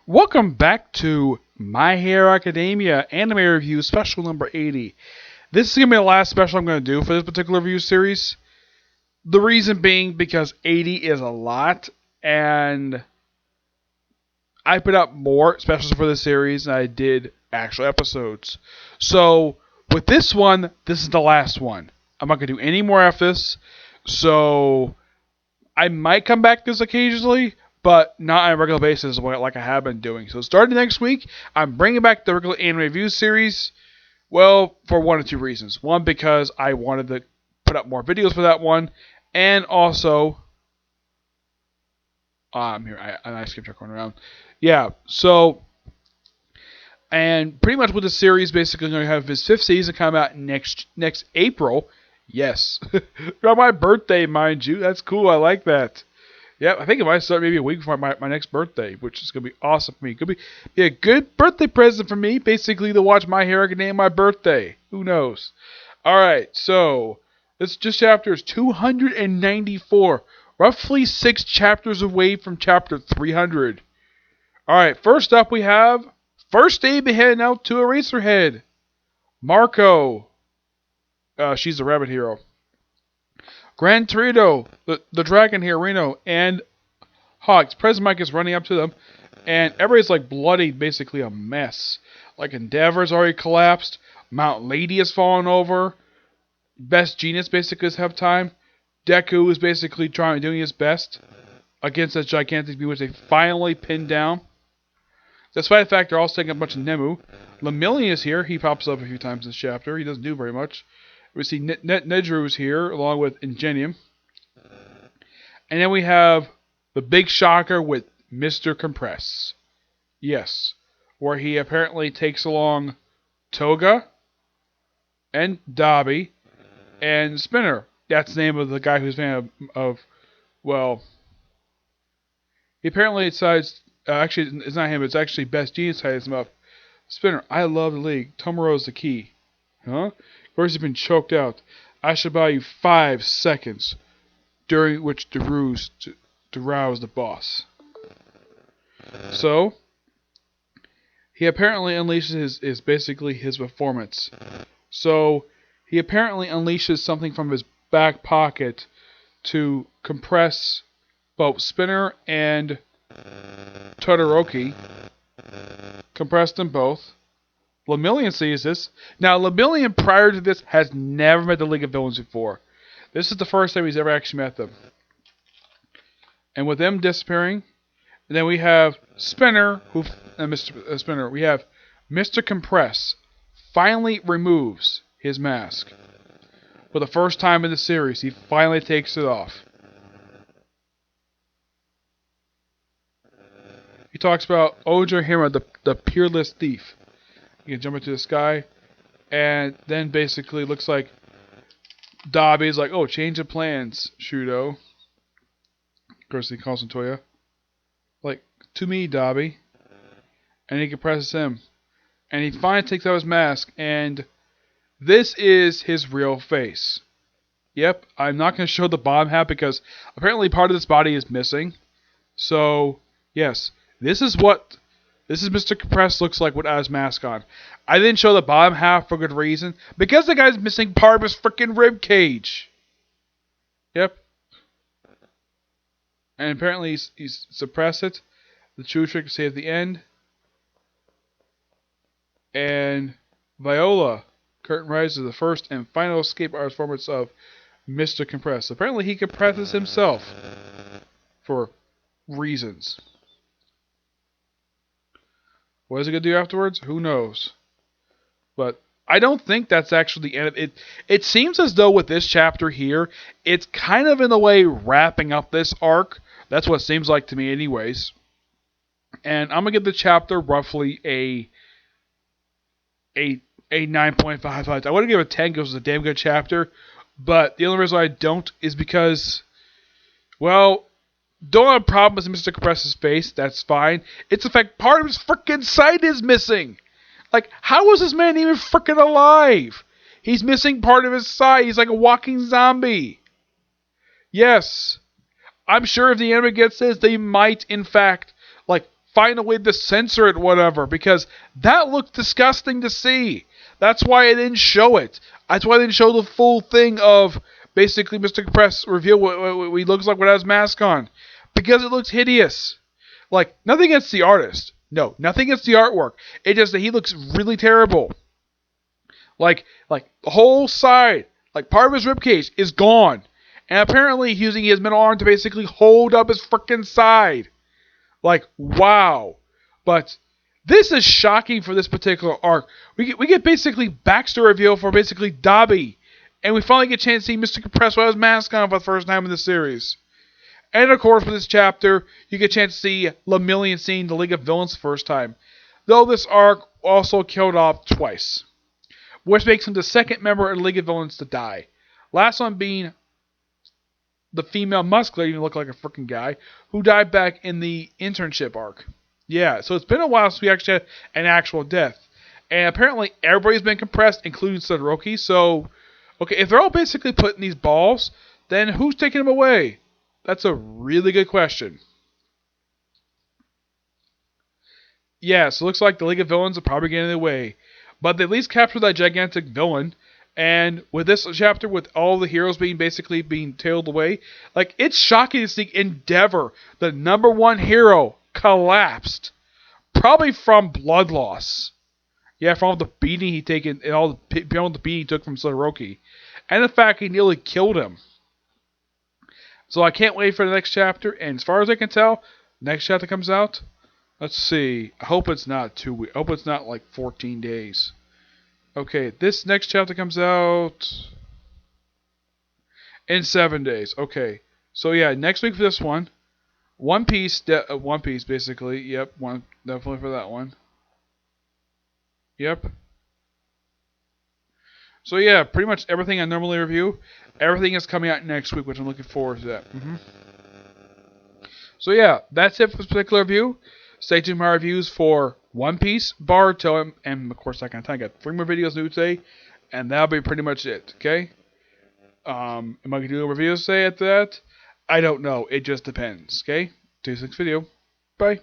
Welcome back to My Hero Academia Anime Review Special number 80. This is going to be the last special I'm going to do for this particular review series. The reason being because 80 is a lot, and I put out more specials for this series than I did actual episodes. So, with this one, this is the last one. I'm not going to do any more after this, so I might come back this occasionally, but not on a regular basis like I have been doing. So starting next week, I'm bringing back the regular anime review series. Well, for one or two reasons. One, because I wanted to put up more videos for that one, and also, I'm here. I skipped going around. Yeah. So, and pretty much with the series, basically going to have his fifth season come out next April. Yes, on my birthday, mind you. That's cool. I like that. Yeah, I think it might start maybe a week before my next birthday, which is going to be awesome for me. Could be a good birthday present for me, basically, to watch My Hero Academia on my birthday. Who knows? Alright, so, this chapter is 294. Roughly 6 chapters away from chapter 300. Alright, first up we have, first aid heading out to Eraserhead. Marco. She's the rabbit hero. Gran Torino, the dragon here, Reno, and Hawks. President Mike is running up to them, and everybody's like bloody, basically a mess. Like Endeavor's already collapsed, Mount Lady has fallen over, Best Genius basically has have time, Deku is basically doing his best against this gigantic beast, which they finally pinned down. Despite the fact they're all taking a bunch of Nemu, Lemillion is here. He pops up a few times in this chapter. He doesn't do very much. We see Nedru is here, along with Ingenium. And then we have the big shocker with Mr. Compress. Yes, where he apparently takes along Toga and Dabi and Spinner. That's the name of the guy who's fan of well, he apparently decides, actually, it's not him, it's actually Best Genius ties him up. Spinner, I love the league. Tomoro's the key. Huh? Of course, he's been choked out. I shall buy you 5 seconds, during which to rouse the boss. So, he apparently unleashes his basically his performance. So, he apparently unleashes something from his back pocket to compress both Spinner and Todoroki. Compress them both. Lemillion sees this. Now, Lemillion prior to this has never met the League of Villains before. This is the first time he's ever actually met them. And with them disappearing, then we have Spinner, Mr. Spinner. We have Mr. Compress finally removes his mask. For the first time in the series, he finally takes it off. He talks about Oja Hira, the peerless thief. You can jump into the sky, and then basically looks like Dabi's like, oh, change of plans, Shudo. Of course, he calls him Toya. Like, to me, Dabi. And he compresses him. And he finally takes out his mask, and this is his real face. Yep, I'm not going to show the bottom half because apparently part of this body is missing. So, yes, this is Mr. Compress looks like without his mask on. I didn't show the bottom half for good reason. Because the guy's missing part of his freaking rib cage. Yep. And apparently he's suppressed it. The true trick is at the end. And Viola, Curtain rises, the first and final escape artist performance of Mr. Compress. Apparently he compresses himself. For reasons. What is it going to do afterwards? Who knows? But I don't think that's actually the end of it. It seems as though with this chapter here, it's kind of in a way wrapping up this arc. That's what it seems like to me anyways. And I'm going to give the chapter roughly a 9.55. I want to give it a 10 because it's a damn good chapter. But the only reason I don't is because, well, don't have a problem with Mr. Compress's face. That's fine. It's the fact part of his freaking sight is missing. Like, how is this man even freaking alive? He's missing part of his sight. He's like a walking zombie. Yes. I'm sure if the anime gets this, they might, in fact, like, find a way to censor it, whatever, because that looked disgusting to see. That's why I didn't show it. That's why I didn't show the full thing of basically Mr. Compress reveal what he looks like without his mask on. Because it looks hideous. Like, nothing against the artist. No, nothing against the artwork. It's just that he looks really terrible. Like the whole side, like part of his ribcage is gone. And apparently he's using his middle arm to basically hold up his frickin' side. Like, wow. But this is shocking for this particular arc. We get basically backstory reveal for basically Dabi. And we finally get a chance to see Mr. Compress without his mask on for the first time in the series. And of course, with this chapter, you get a chance to see Lemillion seeing the League of Villains the first time. Though this arc also killed off twice. Which makes him the second member of the League of Villains to die. Last one being the female muscular, even look like a freaking guy, who died back in the internship arc. Yeah, so it's been a while since we actually had an actual death. And apparently everybody's been compressed, including Todoroki. So, okay, if they're all basically put in these balls, then who's taking them away? That's a really good question. Yeah, so it looks like the League of Villains are probably getting away. But they at least captured that gigantic villain. And with this chapter, with all the heroes being tailed away, like, it's shocking to see Endeavor, the number one hero, collapsed. Probably from blood loss. Yeah, from all the beating he taken and all the beating he took from Todoroki. And the fact he nearly killed him. So I can't wait for the next chapter. And as far as I can tell, next chapter comes out. Let's see. I hope it's not 2 weeks. I hope it's not like 14 days. Okay, this next chapter comes out in 7 days. Okay, so yeah, next week for this one. One Piece, basically. Yep, definitely for that one. Yep. So yeah, pretty much everything I normally review. Everything is coming out next week, which I'm looking forward to that. So yeah, that's it for this particular review. Stay tuned for my reviews for One Piece, Boruto, and of course Attack on Titan. I got 3 more videos new today, and that'll be pretty much it, okay? Am I going to do a review today at that? I don't know. It just depends, okay? See you next video. Bye.